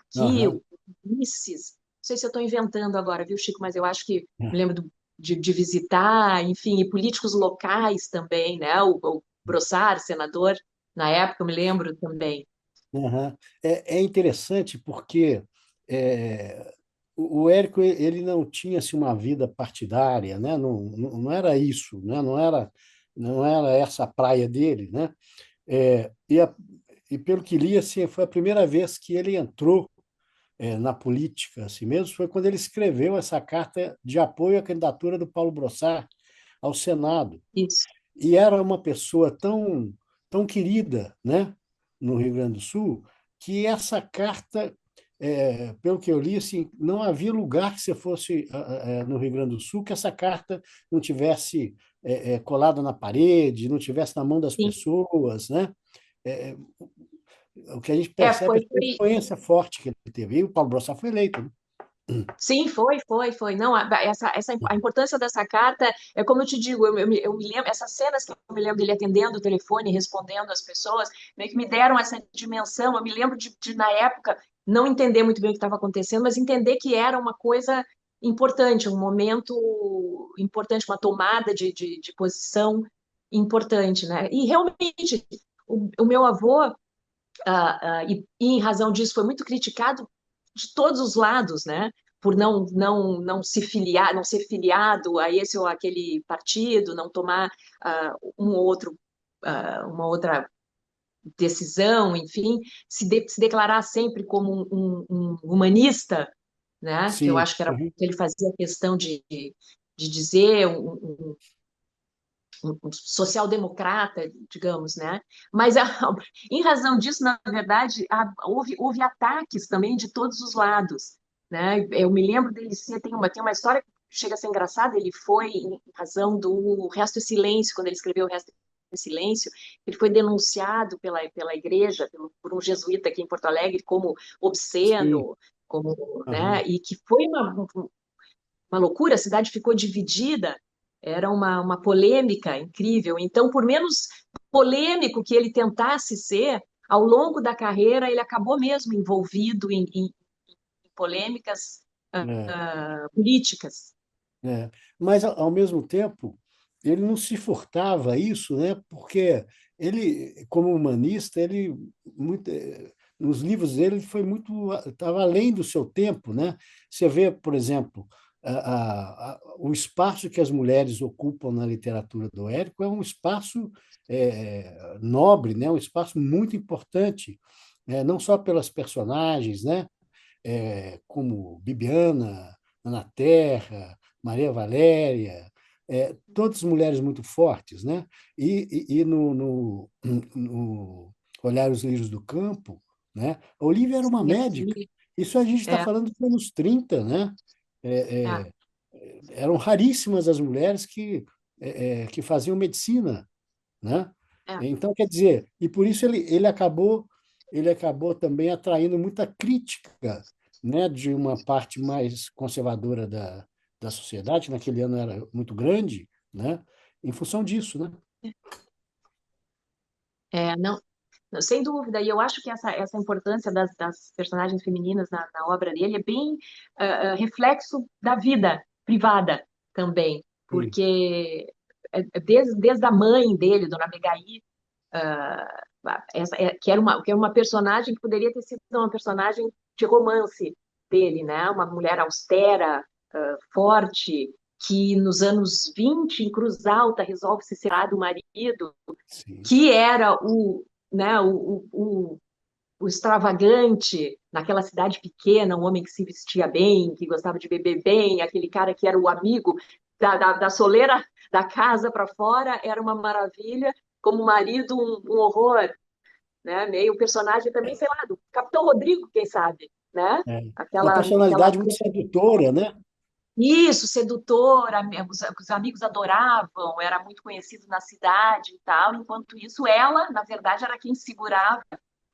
aqui, Aham. vices. Não sei se eu estou inventando agora, viu, Chico? Mas eu acho que me lembro de visitar, enfim, e políticos locais também, né? O Brossard, senador, na época, eu me lembro também. Aham. É interessante porque é, o Érico ele não tinha assim, uma vida partidária, né? Não era isso, né? Não era essa a praia dele, né? É, e pelo que li, assim, foi a primeira vez que ele entrou na política, assim mesmo, foi quando ele escreveu essa carta de apoio à candidatura do Paulo Brossard ao Senado. Isso. E era uma pessoa tão querida, né, no Rio Grande do Sul, que essa carta, pelo que eu li, assim, não havia lugar que você fosse no Rio Grande do Sul que essa carta não tivesse colada na parede, não tivesse na mão das Sim. pessoas, né? É, o que a gente É, percebe é a influência forte que ele teve. E o Paulo Brossard foi eleito, né? sim, foi. Não, a importância dessa carta é como eu te digo, eu me lembro, essas cenas que eu me lembro dele atendendo o telefone, respondendo as pessoas, meio que me deram essa dimensão. Eu me lembro na época, não entender muito bem o que estava acontecendo, mas entender que era uma coisa importante, um momento importante, uma tomada de posição importante, né? E realmente, o meu avô, e em razão disso, foi muito criticado de todos os lados, né? Por não se filiar, não ser filiado a esse ou aquele partido, não tomar uma outra decisão, enfim, se declarar sempre como um humanista, né? Que eu Sim. acho que era Uhum. que ele fazia questão de dizer, um social-democrata, digamos, né? Mas em razão disso, na verdade, houve ataques também de todos os lados, né? Eu me lembro dele tem uma história que chega a ser engraçada. Ele foi em razão do Resto é Silêncio, quando ele escreveu o Resto é Silêncio, ele foi denunciado pela igreja, por um jesuíta aqui em Porto Alegre, como Sim. obsceno, como, Aham. né? E que foi uma loucura, a cidade ficou dividida, era uma polêmica incrível. Então, por menos polêmico que ele tentasse ser, ao longo da carreira, ele acabou mesmo envolvido em polêmicas É. políticas. É. Mas, ao mesmo tempo, ele não se furtava a isso, né? Porque ele, como humanista, muito, nos livros dele ele foi muito, estava além do seu tempo, né? Você vê, por exemplo, o espaço que as mulheres ocupam na literatura do Érico é um espaço nobre, né? Um espaço muito importante, não só pelas personagens, né? Como Bibiana, Ana Terra, Maria Valéria, todas mulheres muito fortes, né? E no Olhar os Lírios do Campo, né? A Olívia era uma médica. Isso a gente está É, falando dos anos 30, né? é, É, eram raríssimas as mulheres que faziam medicina, né? é. Então, quer dizer, e por isso ele acabou também atraindo muita crítica, né, de uma parte mais conservadora da sociedade, que naquele ano era muito grande, né, em função disso, né? Não, não, sem dúvida. E eu acho que essa importância das personagens femininas na obra dele é bem reflexo da vida privada também, Sim, porque desde a mãe dele, Dona Megaí, que era uma personagem que poderia ter sido uma personagem de romance dele, né? Uma mulher austera, forte, que nos anos 20 em Cruz Alta, resolve se separar do marido, sim. que era né, o extravagante naquela cidade pequena, um homem que se vestia bem, que gostava de beber bem, aquele cara que era o amigo da soleira da casa para fora, era uma maravilha, como marido, um horror, né? Meio personagem também, sei lá, do Capitão Rodrigo, quem sabe, né? É. Uma Aquela personalidade muito sedutora, né? isso, sedutora, os amigos adoravam, era muito conhecido na cidade e tal. Enquanto isso, ela, na verdade, era quem segurava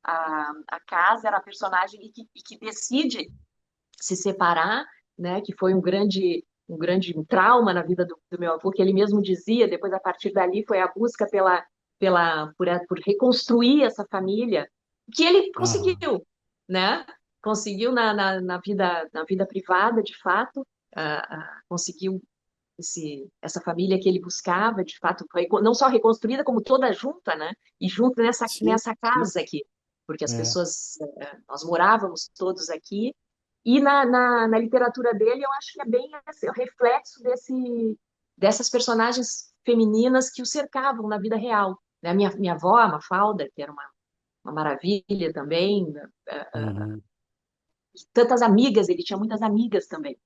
a casa, era a personagem e que decide se separar, né? Que foi um grande trauma na vida do meu avô, que ele mesmo dizia. Depois, a partir dali, foi a busca por reconstruir essa família, que ele Ah, conseguiu, né? Conseguiu na vida privada, de fato, conseguiu essa família que ele buscava, de fato, foi não só reconstruída, como toda junta, né? E junto nessa, sim, nessa sim. casa aqui, porque as É, pessoas, nós morávamos todos aqui, e na literatura dele, eu acho que é bem o reflexo dessas personagens femininas que o cercavam na vida real. Né? A minha avó, a Mafalda, que era uma maravilha também, uhum, tantas amigas, ele tinha muitas amigas também.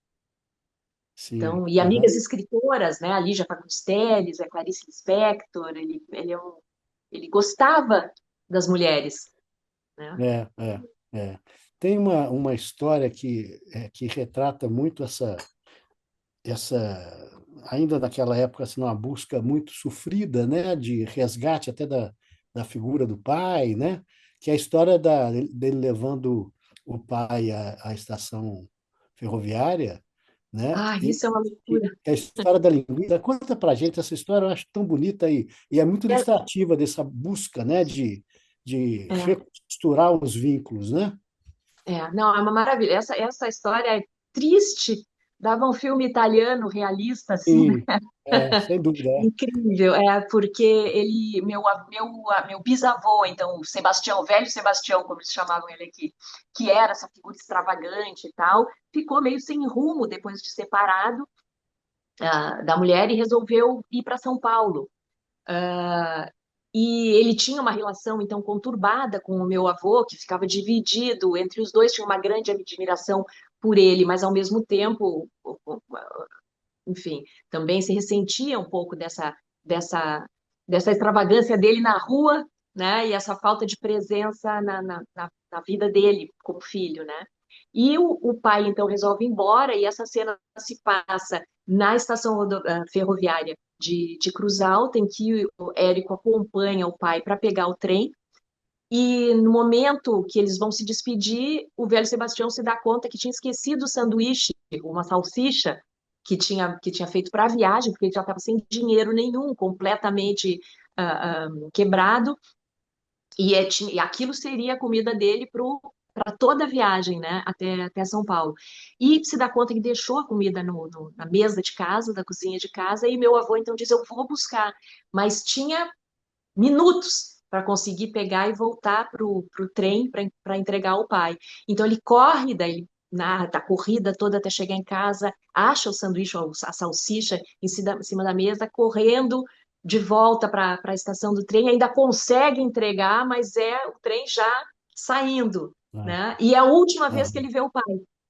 sim. Então, e Aham. amigas escritoras, né? A Lígia Fagundes Telles, a Clarice Lispector, ele gostava das mulheres, né? É, é, é. Tem uma história que retrata muito ainda naquela época, assim, uma busca muito sofrida, né, de resgate até da figura do pai, né, que é a história dele levando o pai à estação ferroviária, né, Ah, e isso é uma loucura. a história da linguiça. Conta para gente essa história, eu acho tão bonita e é muito É, ilustrativa dessa busca, né, de é, recosturar os vínculos, né? não, é uma maravilha. Essa história é triste, Dava um filme italiano realista, assim, né? E, sem dúvida, Incrível, porque meu bisavô, então, o Sebastião, o velho Sebastião, como eles chamavam ele aqui, que era essa figura extravagante e tal, ficou meio sem rumo depois de separado, da mulher e resolveu ir para São Paulo. E ele tinha uma relação, então, conturbada com o meu avô, que ficava dividido entre os dois, tinha uma grande admiração por ele, mas, ao mesmo tempo, enfim, também se ressentia um pouco dessa, dessa extravagância dele na rua, né? E essa falta de presença na vida dele como filho, né? E o pai, então, resolve ir embora, e essa cena se passa na estação ferroviária de Cruz Alta, em que o Érico acompanha o pai para pegar o trem, e no momento que eles vão se despedir, o velho Sebastião se dá conta que tinha esquecido o sanduíche, uma salsicha que tinha feito para a viagem, porque ele já estava sem dinheiro nenhum, completamente quebrado, e aquilo seria a comida dele para toda a viagem, né, até São Paulo. E se dá conta que deixou a comida na mesa de casa, da cozinha de casa, e meu avô então diz: Eu vou buscar. Mas tinha minutos para conseguir pegar e voltar para o trem para entregar ao pai. Então ele corre daí da corrida toda até chegar em casa, acha o sanduíche, a salsicha em cima da mesa, correndo de volta para a estação do trem, ainda consegue entregar, mas é o trem já saindo, ah, né? E é a última ah, vez que ele vê o pai.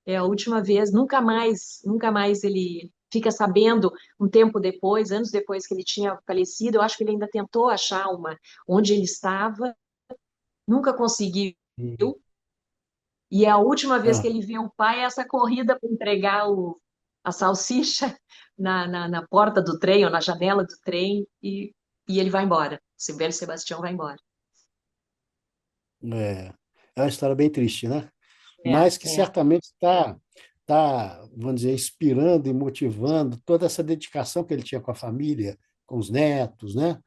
É a última vez, nunca mais ele fica sabendo um tempo depois, anos depois que ele tinha falecido. Eu acho que ele ainda tentou achar onde ele estava, nunca conseguiu. e, E a última vez que ah, ele vê o pai é essa corrida para entregar a salsicha na porta do trem ou na janela do trem, e ele vai embora. O velho Sebastião vai embora. é, é uma história bem triste, né? É, Mas que é. certamente vamos dizer, inspirando e motivando toda essa dedicação que ele tinha com a família, com os netos, né?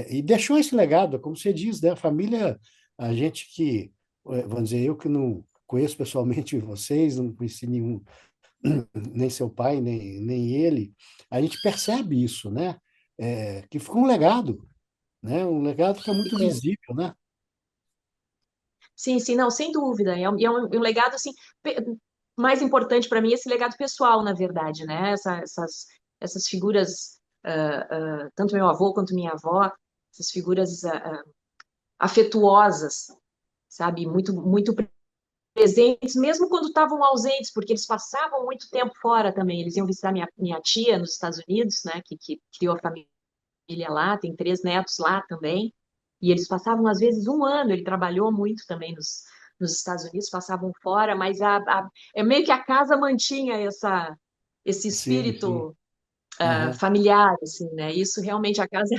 E deixou esse legado, como você diz, né? A família, a gente que, vamos dizer, eu que não conheço pessoalmente vocês, não conheci nenhum, nem seu pai, nem ele, a gente percebe isso, né? Que ficou um legado, né? Um legado que é muito visível, né? Sim, sim, não, sem dúvida. É um legado, assim, mais importante para mim, esse legado pessoal, na verdade, né? Essas figuras, tanto meu avô quanto minha avó, essas figuras afetuosas, sabe? Muito, muito presentes, mesmo quando estavam ausentes, porque eles passavam muito tempo fora também. Eles iam visitar minha tia nos Estados Unidos, né? Que criou a família lá, tem 3 netos lá também. E eles passavam, às vezes, um ano. Ele trabalhou muito também nos Estados Unidos, passavam fora, mas é meio que a casa mantinha esse Sim, sim. espírito Aham, familiar, assim, né? Isso realmente, a casa,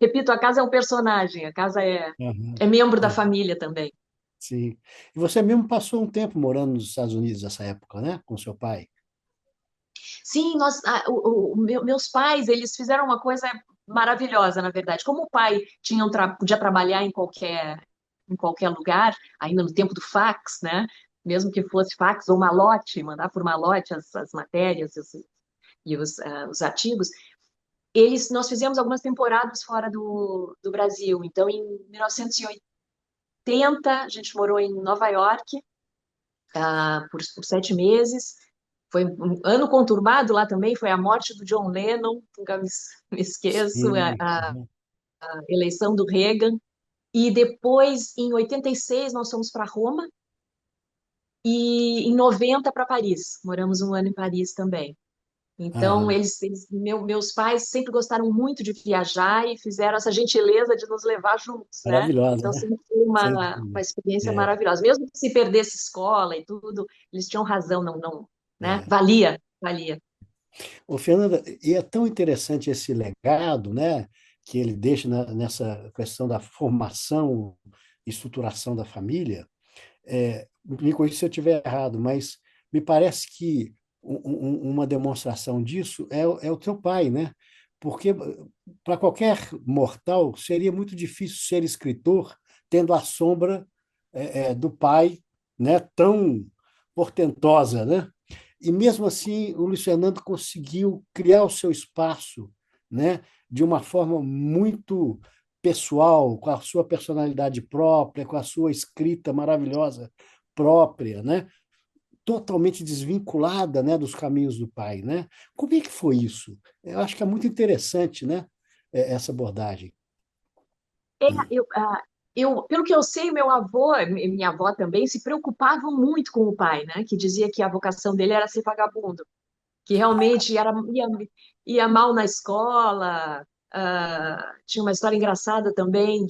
repito, a casa é um personagem, a casa aham, é membro da aham. família também. Sim. E você mesmo passou um tempo morando nos Estados Unidos nessa época, né? Com seu pai. Sim, meus pais, eles fizeram uma coisa maravilhosa, na verdade. Como o pai podia trabalhar em qualquer lugar, ainda no tempo do fax, né? Mesmo que fosse fax ou malote, mandar por malote as matérias e os artigos, nós fizemos algumas temporadas fora do Brasil. Então, em 1980, a gente morou em Nova York, por 7 meses. Foi um ano conturbado lá também, foi a morte do John Lennon, nunca me esqueço, Sim. a Aham, eleição do Reagan. E depois, em 86, nós fomos para Roma, e em 90 para Paris. Moramos um ano em Paris também. Então, aham. meus pais sempre gostaram muito de viajar e fizeram essa gentileza de nos levar juntos, né? Maravilhosa, Então, né? sempre foi Sem uma dúvida. experiência É. maravilhosa. Mesmo que se perdesse escola e tudo, eles tinham razão, não, não, né? É. Valia, valia. Ô, Fernanda, e é tão interessante esse legado, né, que ele deixa nessa questão da formação e estruturação da família. Me corrija se eu estiver errado, mas me parece que uma demonstração disso é o teu pai, né? Porque para qualquer mortal seria muito difícil ser escritor tendo a sombra do pai, né, tão portentosa, né? E mesmo assim, o Luiz Fernando conseguiu criar o seu espaço, né, de uma forma muito pessoal, com a sua personalidade própria, com a sua escrita maravilhosa própria, né, totalmente desvinculada, né, dos caminhos do pai, né? Como é que foi isso? Eu acho que é muito interessante, né, essa abordagem. É, pelo que eu sei, meu avô e minha avó também se preocupavam muito com o pai, né? Que dizia que a vocação dele era ser vagabundo, que realmente ia mal na escola. Tinha uma história engraçada também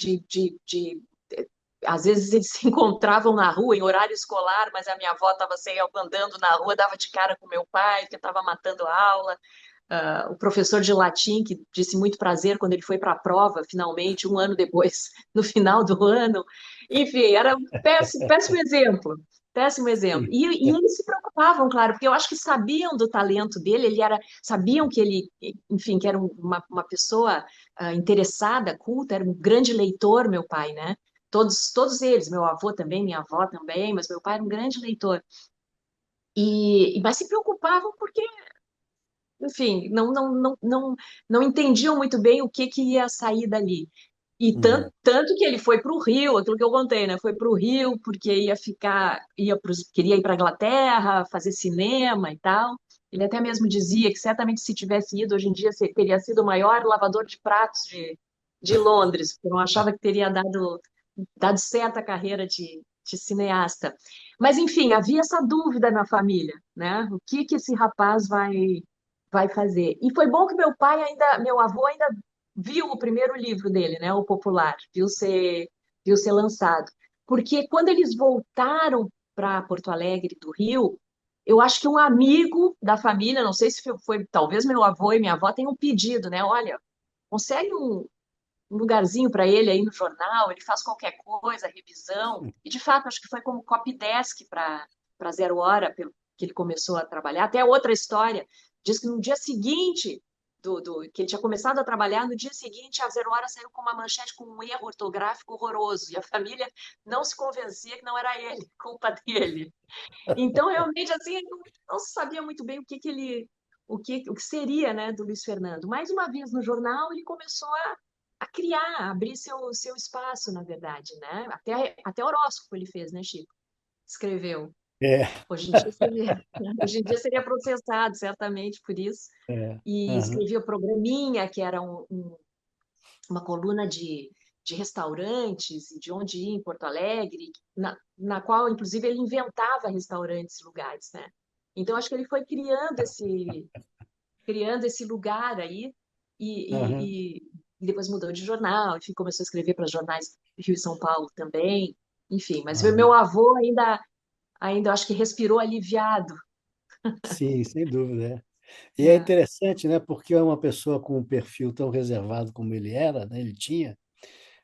às vezes eles se encontravam na rua em horário escolar, mas a minha avó estava andando na rua, dava de cara com meu pai, que estava matando a aula. O professor de latim, que disse muito prazer quando ele foi para a prova, finalmente, um ano depois, no final do ano. Enfim, era um péssimo, péssimo exemplo. Péssimo exemplo. Sim. E eles se preocupavam, claro, porque eu acho que sabiam do talento dele, sabiam que ele, enfim, que era uma pessoa interessada, culta, era um grande leitor, meu pai, né? Todos eles, meu avô também, minha avó também, mas meu pai era um grande leitor. Mas se preocupavam porque enfim, não entendiam muito bem o que ia sair dali. E Uhum. tanto que ele foi para o Rio, aquilo que eu contei, né? Foi para o Rio porque queria ir para a Inglaterra, fazer cinema e tal. Ele até mesmo dizia que certamente se tivesse ido hoje em dia teria sido o maior lavador de pratos de Londres, porque eu não achava que teria dado certo a carreira de cineasta. Mas enfim, havia essa dúvida na família, né? O que esse rapaz vai fazer. E foi bom que meu avô ainda viu o primeiro livro dele, né, o Popular, viu ser lançado. Porque quando eles voltaram para Porto Alegre do Rio, eu acho que um amigo da família, não sei se talvez meu avô e minha avó tenham pedido, né, olha, consegue um lugarzinho para ele aí no jornal, ele faz qualquer coisa, revisão. E de fato, acho que foi como copydesk para Zero Hora, pelo que ele começou a trabalhar. Até outra história, diz que no dia seguinte que ele tinha começado a trabalhar, no dia seguinte a Zero Hora saiu com uma manchete com um erro ortográfico horroroso, e a família não se convencia que não era ele, culpa dele. Então, realmente, assim, não se sabia muito bem o que seria, né, do Luiz Fernando. Mais uma vez no jornal, ele começou a criar, a abrir seu espaço, na verdade, né? Até horóscopo ele fez, né, Chico? Escreveu. É, Hoje em dia seria processado, certamente, por isso. é. E Aham. escrevia o Programinha, que era uma coluna de restaurantes e de onde ir em Porto Alegre, na qual, inclusive, ele inventava restaurantes, lugares, né? Então, acho que ele foi criando esse lugar aí Aham. e, e, e depois mudou de jornal, enfim, começou a escrever para jornais Rio e São Paulo também, enfim. Mas o meu Aham. avô ainda acho que respirou aliviado. Sim, sem dúvida. E é É, interessante, né? Porque é uma pessoa com um perfil tão reservado como ele era, né? Ele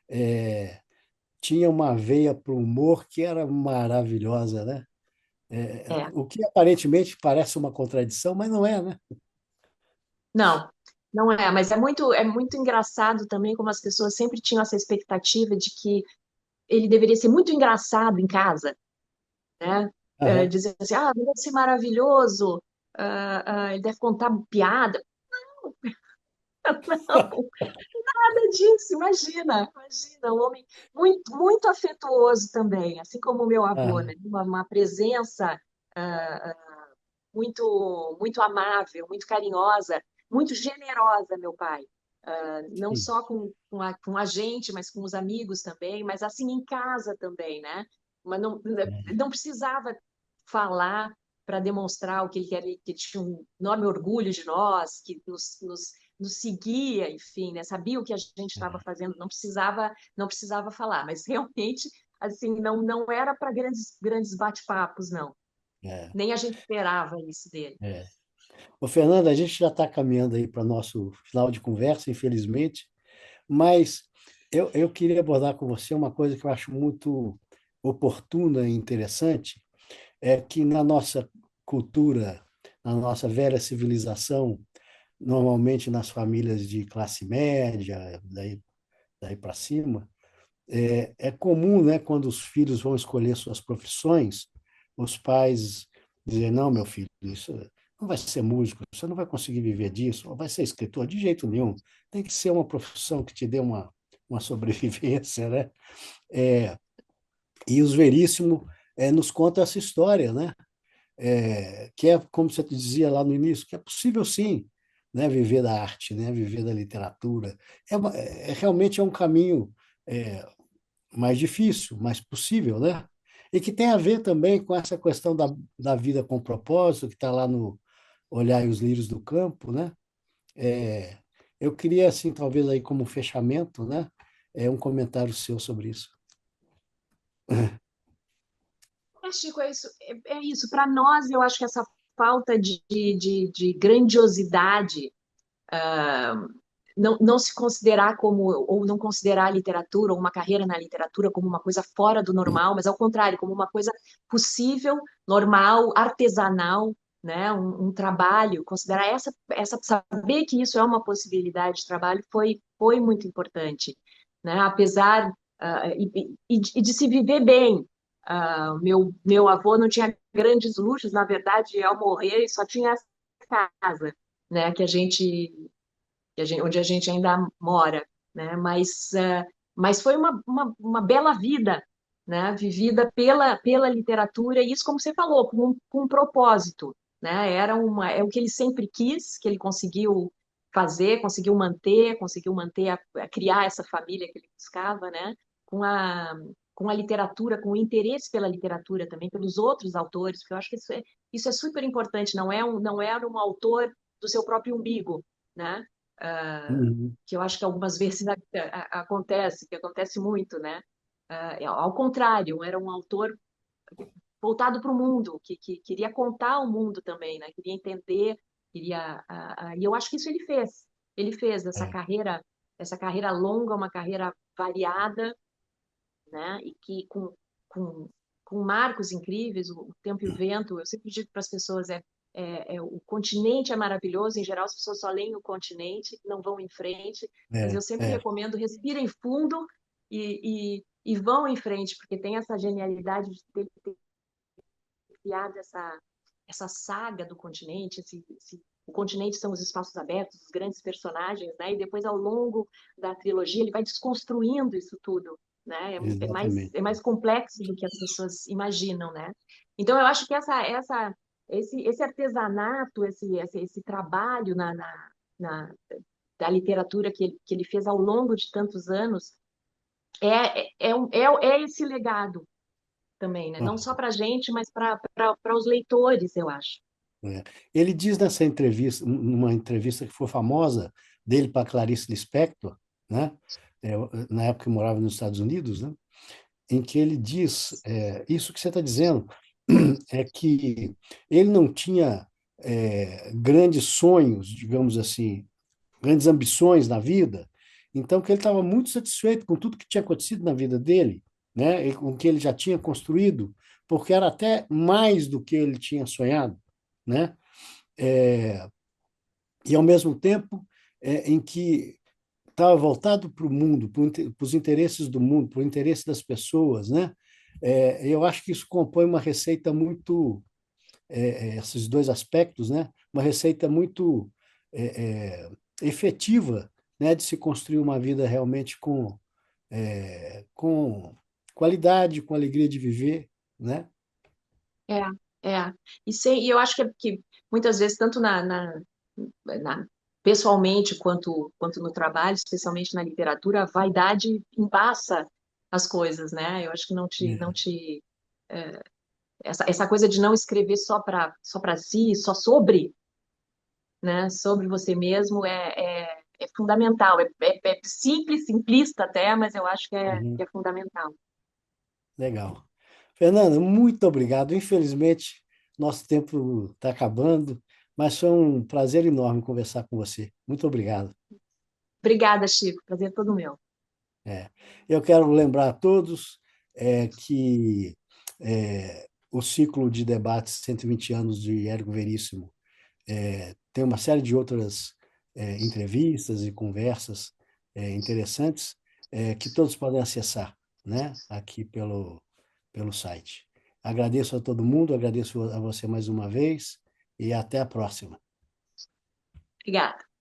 é, tinha uma veia para o humor que era maravilhosa, né? é. O que aparentemente parece uma contradição, mas não é, né? Não, não é, mas é muito engraçado também como as pessoas sempre tinham essa expectativa de que ele deveria ser muito engraçado em casa, né? Aham. Dizer assim, deve ser maravilhoso, ele deve contar piada. Não, nada disso, imagina, um homem muito, muito afetuoso também, assim como o meu avô, né? Aham. Uma presença muito, muito amável, muito carinhosa, muito generosa, meu pai. Não Sim. só com a gente, mas com os amigos também, mas assim em casa também, né? Mas não precisava falar para demonstrar o que ele queria, que tinha um enorme orgulho de nós, que nos seguia, enfim, né? Sabia o que a gente estava fazendo, não precisava falar, mas realmente assim não era para grandes grandes bate-papos, não. É, Nem a gente esperava isso dele. é. Ô, Fernanda, a gente já está caminhando aí para o nosso final de conversa, infelizmente, mas eu queria abordar com você uma coisa que eu acho muito oportuna e interessante, é que na nossa cultura, na nossa velha civilização, normalmente nas famílias de classe média, daí para cima, é comum, né, quando os filhos vão escolher suas profissões, os pais dizer, não, meu filho, isso não vai ser músico, você não vai conseguir viver disso, ou vai ser escritor, de jeito nenhum. Tem que ser uma profissão que te dê uma sobrevivência, né? É, e os Veríssimo nos conta essa história, né? Que é, como você dizia lá no início, que é possível sim, né? Viver da arte, né? Viver da literatura. Realmente é um caminho é, mais difícil, mais possível, né? E que tem a ver também com essa questão da vida com propósito, que está lá no Olhar os Lírios do Campo, né? É, eu queria, assim, talvez aí como fechamento, né? Um comentário seu sobre isso. Chico, é isso. Para nós, eu acho que essa falta de grandiosidade, não se considerar como, ou não considerar a literatura, ou uma carreira na literatura como uma coisa fora do normal, mas ao contrário, como uma coisa possível, normal, artesanal, né? Um trabalho, considerar saber que isso é uma possibilidade de trabalho foi muito importante, né? Apesar, e de se viver bem. Meu avô não tinha grandes luxos, na verdade, ao morrer, só tinha essa casa, né? Onde a gente ainda mora, né? Mas foi uma bela vida, né? Vivida pela literatura, e isso, como você falou, com um propósito, né? É o que ele sempre quis, que ele conseguiu fazer, conseguiu manter a criar essa família que ele buscava, né? Com a, com a literatura, com o interesse pela literatura também, pelos outros autores, porque eu acho que isso é super importante, não é um autor do seu próprio umbigo, né? Uhum. Que eu acho que algumas vezes que acontece muito, né? Ao contrário, era um autor voltado para o mundo, que queria contar o mundo também, né? Queria entender, e eu acho que isso ele fez. Ele fez É, essa carreira longa, uma carreira variada, né? E que com, com marcos incríveis, o Tempo e o Vento, eu sempre digo para as pessoas, o continente é maravilhoso, em geral as pessoas só leem o continente, não vão em frente, mas eu é, sempre é, recomendo, respirem fundo e vão em frente, porque tem essa genialidade de ter criado essa saga do continente, o continente são os espaços abertos, os grandes personagens, né? E depois, ao longo da trilogia, ele vai desconstruindo isso tudo, né? exatamente. É mais complexo do que as pessoas imaginam, né? Então, eu acho que esse artesanato, esse trabalho na, da literatura que ele fez ao longo de tantos anos é esse legado também, né? Não só para a gente, mas para os leitores, eu acho. É. Ele diz nessa entrevista, numa entrevista que foi famosa dele para Clarice Lispector, né? Na época que morava nos Estados Unidos, né? Em que ele diz isso que você está dizendo, é que ele não tinha grandes sonhos, digamos assim, grandes ambições na vida, então que ele estava muito satisfeito com tudo que tinha acontecido na vida dele, né? E com o que ele já tinha construído, porque era até mais do que ele tinha sonhado, né? É, e, ao mesmo tempo, em que estava voltado para o mundo, para os interesses do mundo, para o interesse das pessoas, né? Eu acho que isso compõe uma receita muito, esses dois aspectos, né? Uma receita muito efetiva, né? De se construir uma vida realmente com qualidade, com alegria de viver, né? É, é. E eu acho que muitas vezes, tanto na- pessoalmente quanto no trabalho, especialmente na literatura, a vaidade embaça as coisas, né? Eu acho que não É. te essa coisa de não escrever só para si, só sobre, né? Sobre você mesmo é fundamental. É simples, simplista até, mas eu acho que Uhum. é fundamental. Legal. Fernanda, muito obrigado. Infelizmente, nosso tempo está acabando, mas foi um prazer enorme conversar com você. Muito obrigado. Obrigada, Chico. Prazer é todo meu. É. Eu quero lembrar a todos que o ciclo de debates 120 anos de Érico Veríssimo tem uma série de outras entrevistas e conversas interessantes que todos podem acessar, né, aqui pelo site. Agradeço a todo mundo, agradeço a você mais uma vez e até a próxima. Obrigada.